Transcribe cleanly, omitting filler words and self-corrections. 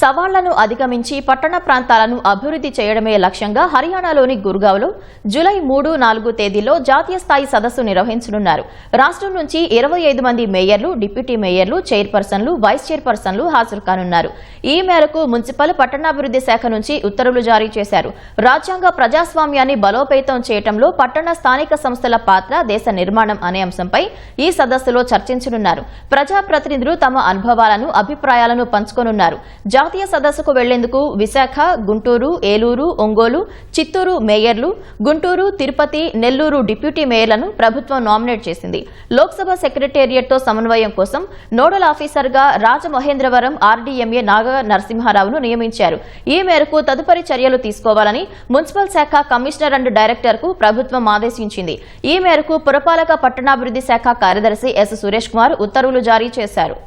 సవాళ్లను అధిగమించి పట్టణ ప్రాంతాలను అభివృద్ధి చేయడమే లక్ష్యంగా హర్యానాలోని గుర్గావ్లో జూలై 3-4 తేదీల్లో జాతీయ స్థాయి సదస్సు నిర్వహించనున్నారు. రాష్ట్రం నుంచి 25 మంది మేయర్లు, డిప్యూటీ మేయర్లు, చైర్పర్సన్లు, వైస్ చైర్పర్సన్లు హాజరు కానున్నారు. ఈ మేరకు మున్సిపల్ పట్టణాభివృద్ధి శాఖ నుంచి ఉత్తర్వులు జారీ చేశారు. రాజ్యాంగ ప్రజాస్వామ్యాన్ని బలోపేతం చేయడంలో పట్టణ స్థానిక సంస్థల పాత్ర, దేశ నిర్మాణం అనే అంశంపై ఈ సదస్సులో చర్చించనున్నారు. ప్రజాప్రతినిధులు తమ అనుభవాలను, అభిప్రాయాలను పంచుకోనున్నారు. జాతీయ సదస్సుకు వెళ్లేందుకు విశాఖ, గుంటూరు, ఏలూరు, ఒంగోలు, చిత్తూరు మేయర్లు, గుంటూరు, తిరుపతి, నెల్లూరు డిప్యూటీ మేయర్లను ప్రభుత్వం నామినేట్ చేసింది. లోక్సభ సెక్రటేరియట్తో సమన్వయం కోసం నోడల్ ఆఫీసర్గా రాజమహేంద్రవరం ఆర్డీఎంఏ నాగ నరసింహారావును నియమించారు. ఈ మేరకు తదుపరి చర్యలు తీసుకోవాలని మున్సిపల్ శాఖ కమిషనర్ అండ్ డైరెక్టర్కు ప్రభుత్వం ఆదేశించింది. ఈ మేరకు పురపాలక పట్టణాభివృద్ధి శాఖ కార్యదర్శి ఎస్. సురేష్ కుమార్ ఉత్తర్వులు జారీ చేశారు.